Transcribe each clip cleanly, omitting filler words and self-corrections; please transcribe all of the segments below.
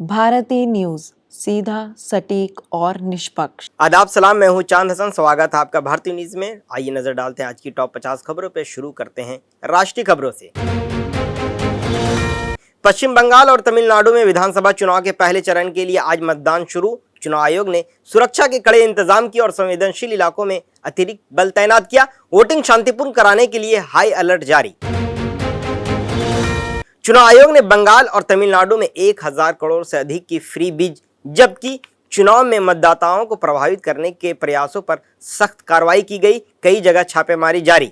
भारतीय न्यूज, सीधा, सटीक और निष्पक्ष। आदाब सलाम, मैं हूं चांद हसन। स्वागत है आपका भारतीय न्यूज में। आइए नजर डालते हैं आज की टॉप 50 खबरों पे। शुरू करते हैं राष्ट्रीय खबरों से। पश्चिम बंगाल और तमिलनाडु में विधानसभा चुनाव के पहले चरण के लिए आज मतदान शुरू। चुनाव आयोग ने सुरक्षा के कड़े इंतजाम किए और संवेदनशील इलाकों में अतिरिक्त बल तैनात किया। वोटिंग शांतिपूर्ण कराने के लिए हाई अलर्ट जारी। चुनाव आयोग ने बंगाल और तमिलनाडु में 1000 करोड़ से अधिक की फ्री बीज जब्त की। चुनाव में मतदाताओं को प्रभावित करने के प्रयासों पर सख्त कार्रवाई की गई। कई जगह छापेमारी जारी।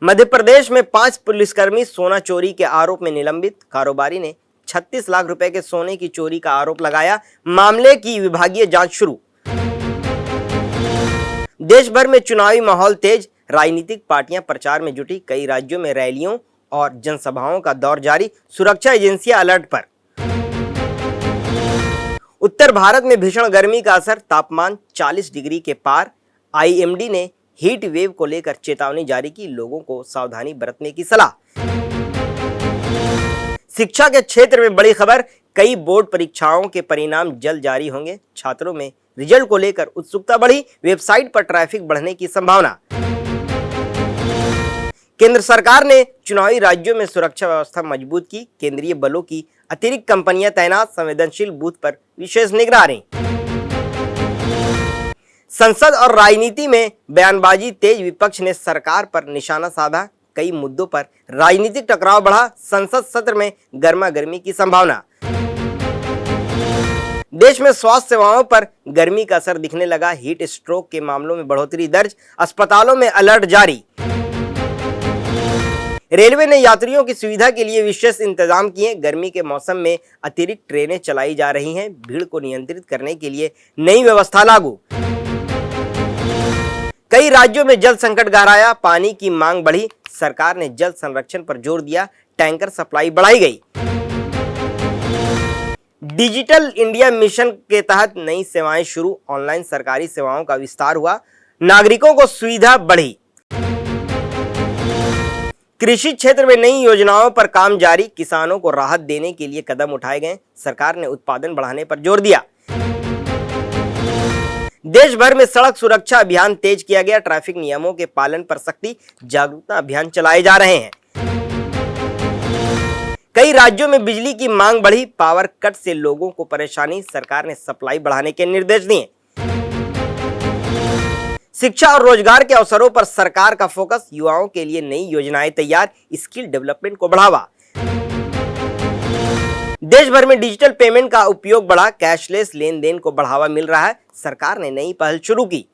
मध्य प्रदेश में 5 पुलिसकर्मी सोना चोरी के आरोप में निलंबित। कारोबारी ने 36 लाख रुपए के सोने की चोरी का आरोप लगाया। मामले की विभागीय जांच शुरू। देश भर में चुनावी माहौल तेज। राजनीतिक पार्टियां प्रचार में जुटी। कई राज्यों में रैलियों और जनसभाओं का दौर जारी। सुरक्षा एजेंसियां अलर्ट पर। उत्तर भारत में भीषण गर्मी का असर। तापमान 40 डिग्री के पार। आईएमडी ने हीट वेव को लेकर चेतावनी जारी की। लोगों को सावधानी बरतने की सलाह। शिक्षा के क्षेत्र में बड़ी खबर। कई बोर्ड परीक्षाओं के परिणाम जल्द जारी होंगे। छात्रों में रिजल्ट को लेकर उत्सुकता बढ़ी। वेबसाइट पर ट्रैफिक बढ़ने की संभावना। केंद्र सरकार ने चुनावी राज्यों में सुरक्षा व्यवस्था मजबूत की। केंद्रीय बलों की अतिरिक्त कंपनियां तैनात। संवेदनशील बूथ पर विशेष निगरानी। संसद और राजनीति में बयानबाजी तेज। विपक्ष ने सरकार पर निशाना साधा। कई मुद्दों पर राजनीतिक टकराव बढ़ा। संसद सत्र में गर्मागर्मी की संभावना। देश में स्वास्थ्य सेवाओं पर गर्मी का असर दिखने लगा। हीट स्ट्रोक के मामलों में बढ़ोतरी दर्ज। अस्पतालों में अलर्ट जारी। रेलवे ने यात्रियों की सुविधा के लिए विशेष इंतजाम किए। गर्मी के मौसम में अतिरिक्त ट्रेनें चलाई जा रही हैं। भीड़ को नियंत्रित करने के लिए नई व्यवस्था लागू। कई राज्यों में जल संकट गहराया। पानी की मांग बढ़ी। सरकार ने जल संरक्षण पर जोर दिया। टैंकर सप्लाई बढ़ाई गई। डिजिटल इंडिया मिशन के तहत नई सेवाएं शुरू। ऑनलाइन सरकारी सेवाओं का विस्तार हुआ। नागरिकों को सुविधा बढ़ी। कृषि क्षेत्र में नई योजनाओं पर काम जारी। किसानों को राहत देने के लिए कदम उठाए गए। सरकार ने उत्पादन बढ़ाने पर जोर दिया। देश भर में सड़क सुरक्षा अभियान तेज किया गया। ट्रैफिक नियमों के पालन पर सख्ती। जागरूकता अभियान चलाए जा रहे हैं। कई राज्यों में बिजली की मांग बढ़ी। पावर कट से लोगों को परेशानी। सरकार ने सप्लाई बढ़ाने के निर्देश दिए। शिक्षा और रोजगार के अवसरों पर सरकार का फोकस। युवाओं के लिए नई योजनाएं तैयार। स्किल डेवलपमेंट को बढ़ावा। देश भर में डिजिटल पेमेंट का उपयोग बढ़ा। कैशलेस लेन देन को बढ़ावा मिल रहा है। सरकार ने नई पहल शुरू की।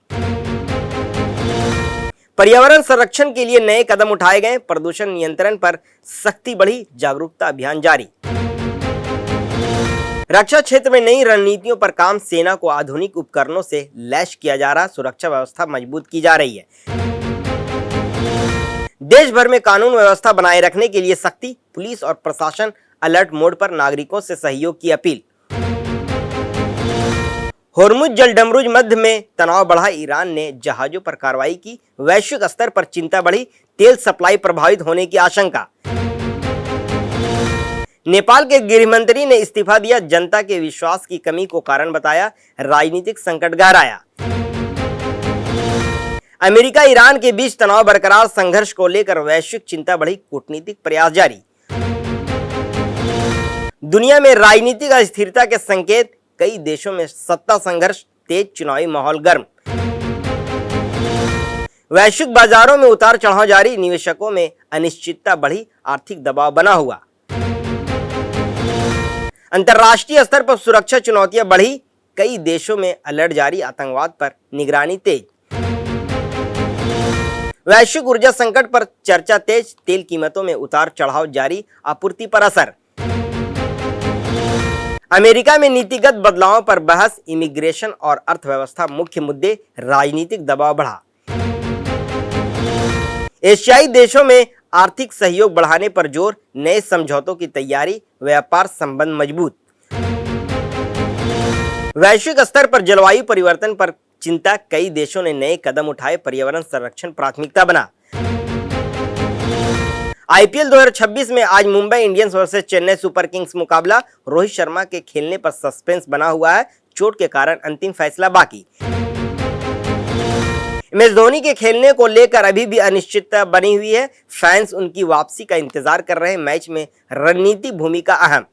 पर्यावरण संरक्षण के लिए नए कदम उठाए गए। प्रदूषण नियंत्रण पर सख्ती बढ़ी। जागरूकता अभियान जारी। रक्षा क्षेत्र में नई रणनीतियों पर काम। सेना को आधुनिक उपकरणों से लैस किया जा रहा। सुरक्षा व्यवस्था मजबूत की जा रही है। देश भर में कानून व्यवस्था बनाए रखने के लिए सख्ती। पुलिस और प्रशासन अलर्ट मोड पर। नागरिकों से सहयोग की अपील। होर्मुज जलडमरूज मध्य में तनाव बढ़ा। ईरान ने जहाजों पर कार्रवाई की। वैश्विक स्तर पर चिंता बढ़ी। तेल सप्लाई प्रभावित होने की आशंका। नेपाल के गृहमंत्री ने इस्तीफा दिया। जनता के विश्वास की कमी को कारण बताया। राजनीतिक संकट गहराया। अमेरिका ईरान के बीच तनाव बरकरार। संघर्ष को लेकर वैश्विक चिंता बढ़ी। कूटनीतिक प्रयास जारी। दुनिया में राजनीतिक अस्थिरता के संकेत। कई देशों में सत्ता संघर्ष तेज। चुनावी माहौल गर्म। वैश्विक बाजारों में उतार चढ़ाव जारी। निवेशकों में अनिश्चितता बढ़ी। आर्थिक दबाव बना हुआ। अंतर्राष्ट्रीय स्तर पर सुरक्षा चुनौतियां बढ़ी। कई देशों में अलर्ट जारी। आतंकवाद पर निगरानी तेज। वैश्विक ऊर्जा संकट पर चर्चा तेज। तेल कीमतों में उतार चढ़ाव जारी। आपूर्ति पर असर। अमेरिका में नीतिगत बदलावों पर बहस। इमिग्रेशन और अर्थव्यवस्था मुख्य मुद्दे। राजनीतिक दबाव बढ़ा। एशियाई देशों में आर्थिक सहयोग बढ़ाने पर जोर। नए समझौतों की तैयारी। व्यापार संबंध मजबूत। वैश्विक स्तर पर जलवायु परिवर्तन पर चिंता। कई देशों ने नए कदम उठाए। पर्यावरण संरक्षण प्राथमिकता बना। आईपीएल 2026 में आज Mumbai Indians versus Chennai super Kings मुकाबला। रोहित शर्मा के खेलने पर सस्पेंस बना हुआ है, चोट के कारण अंतिम फैसला बाकी। एमएस धोनी के खेलने को लेकर अभी भी अनिश्चितता बनी हुई है, फैंस उनकी वापसी का इंतजार कर रहे हैं। मैच में रणनीति भूमिका अहम।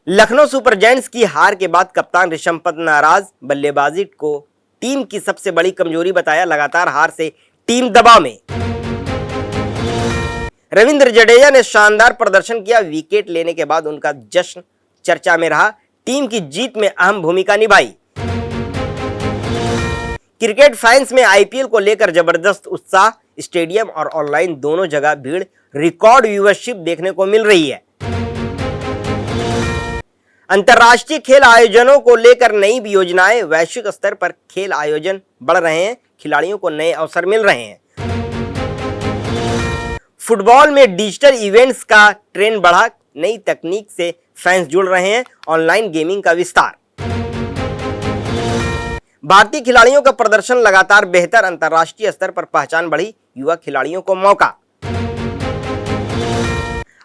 लखनऊ सुपर जायंट्स की हार के बाद कप्तान ऋषभ पंत नाराज, बल्लेबाजी को टीम की सबसे बड़ी कमजोरी बताया। लगातार हार से टीम दबाव में। रविंद्र जडेजा ने शानदार प्रदर्शन किया, विकेट लेने के बाद उनका जश्न चर्चा में रहा, टीम की जीत में अहम भूमिका निभाई। क्रिकेट फैंस में आईपीएल को लेकर जबरदस्त उत्साह, स्टेडियम और ऑनलाइन दोनों जगह भीड़, रिकॉर्ड व्यूअरशिप देखने को मिल रही है। अंतर्राष्ट्रीय खेल आयोजनों को लेकर नई योजनाएं, वैश्विक स्तर पर खेल आयोजन बढ़ रहे हैं, खिलाड़ियों को नए अवसर मिल रहे हैं। फुटबॉल में डिजिटल इवेंट्स का ट्रेंड बढ़ा, नई तकनीक से फैंस जुड़ रहे हैं, ऑनलाइन गेमिंग का विस्तार। भारतीय खिलाड़ियों का प्रदर्शन लगातार बेहतर, अंतर्राष्ट्रीय स्तर पर पहचान बढ़ी, युवा खिलाड़ियों को मौका।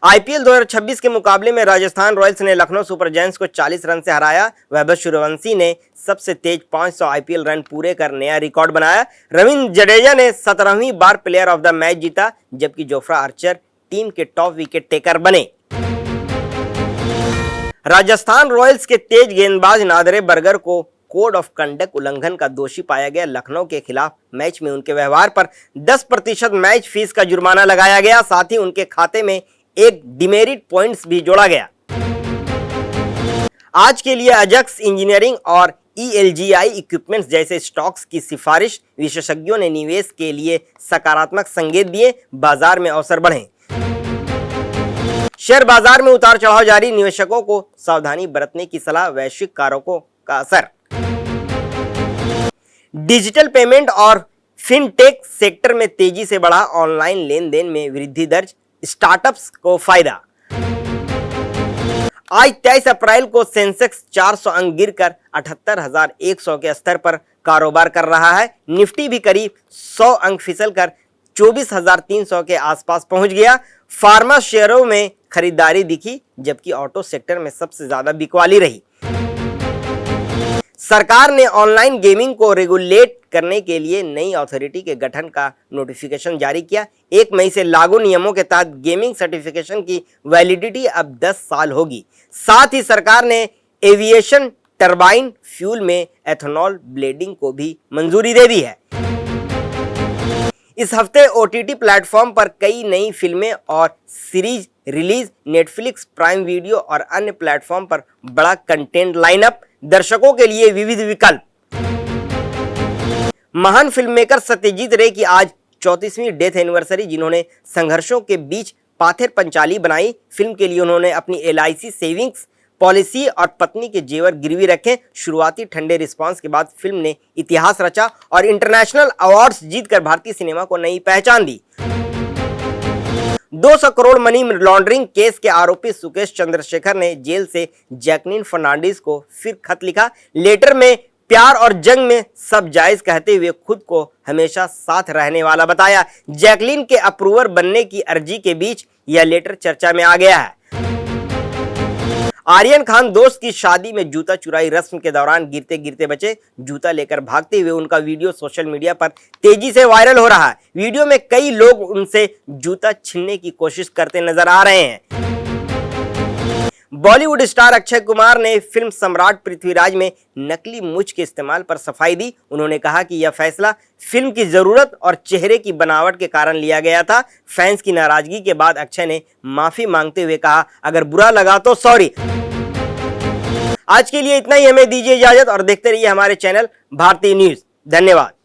आईपीएल 2026 के मुकाबले में राजस्थान रॉयल्स ने लखनऊ सुपर जायंट्स को 40 रन से हराया। वैभव सूर्यवंशी ने सबसे तेज 500 आईपीएल रन पूरे कर नया रिकॉर्ड बनाया। रविंद्र जडेजा ने 17वीं बार प्लेयर ऑफ द मैच जीता, जबकि जोफ्रा आर्चर टीम के टॉप विकेट टेकर बने। राजस्थान रॉयल्स के तेज गेंदबाज नादरे बर्गर को कोड ऑफ कंडक्ट उल्लंघन का दोषी पाया गया। लखनऊ के खिलाफ मैच में उनके व्यवहार पर 10% मैच फीस का जुर्माना लगाया गया, साथ ही उनके खाते में एक डिमेरिट पॉइंट्स भी जोड़ा गया। आज के लिए अजक्स इंजीनियरिंग और ELGI इक्विपमेंट्स जैसे स्टॉक्स की सिफारिश, विशेषज्ञों ने निवेश के लिए सकारात्मक संकेत दिए, बाजार में अवसर बढ़े। शेयर बाजार में उतार चढ़ाव जारी, निवेशकों को सावधानी बरतने की सलाह, वैश्विक कारकों का असर। डिजिटल पेमेंट और फिनटेक सेक्टर में तेजी से बढ़ा, ऑनलाइन लेन देन में वृद्धि दर्ज, स्टार्टअप्स को फायदा। आज 23 अप्रैल को सेंसेक्स 400 अंक गिरकर 78,100 के स्तर पर कारोबार कर रहा है। निफ्टी भी करीब 100 अंक फिसलकर 24,300 के आसपास पहुंच गया। फार्मा शेयरों में खरीदारी दिखी, जबकि ऑटो सेक्टर में सबसे ज्यादा बिकवाली रही। सरकार ने ऑनलाइन गेमिंग को रेगुलेट करने के लिए नई अथॉरिटी के गठन का नोटिफिकेशन जारी किया। 1 मई से लागू नियमों के तहत गेमिंग सर्टिफिकेशन की वैलिडिटी अब 10 साल होगी। साथ ही सरकार ने एविएशन टरबाइन फ्यूल में एथेनॉल ब्लेंडिंग को भी मंजूरी दे दी है। इस हफ्ते OTT प्लेटफॉर्म पर कई नई फिल्में और series release, Netflix, prime video और अन्य प्लेटफॉर्म पर बड़ा कंटेंट लाइनअप, दर्शकों के लिए विविध विकल्प। महान फिल्ममेकर सत्यजीत रे की आज 34वीं डेथ एनिवर्सरी, जिन्होंने संघर्षों के बीच पाथेर पंचाली बनाई। फिल्म के लिए उन्होंने अपनी LIC सेविंग्स पॉलिसी और पत्नी के जेवर गिरवी रखे। शुरुआती ठंडे रिस्पांस के बाद फिल्म ने इतिहास रचा और इंटरनेशनल अवार्ड्स जीतकर भारतीय सिनेमा को नई पहचान दी। 200 करोड़ मनी लॉन्ड्रिंग केस के आरोपी सुकेश चंद्रशेखर ने जेल से जैकलीन फर्नांडिस को फिर खत लिखा। लेटर में प्यार और जंग में सब जायज कहते हुए खुद को हमेशा साथ रहने वाला बताया। जैकलीन के अप्रूवर बनने की अर्जी के बीच यह लेटर चर्चा में आ गया है। आर्यन खान दोस्त की शादी में जूता चुराई रस्म के दौरान गिरते गिरते बचे। जूता लेकर भागते हुए उनका वीडियो सोशल मीडिया पर तेजी से वायरल हो रहा है। वीडियो में कई लोग उनसे जूता छीनने की कोशिश करते नजर आ रहे हैं। बॉलीवुड स्टार अक्षय कुमार ने फिल्म सम्राट पृथ्वीराज में नकली मूंछ के इस्तेमाल पर सफाई दी। उन्होंने कहा कि यह फैसला फिल्म की जरूरत और चेहरे की बनावट के कारण लिया गया था। फैंस की नाराजगी के बाद अक्षय ने माफी मांगते हुए कहा, अगर बुरा लगा तो सॉरी। आज के लिए इतना ही, हमें दीजिए इजाजत और देखते रहिए हमारे चैनल भारतीय न्यूज। धन्यवाद।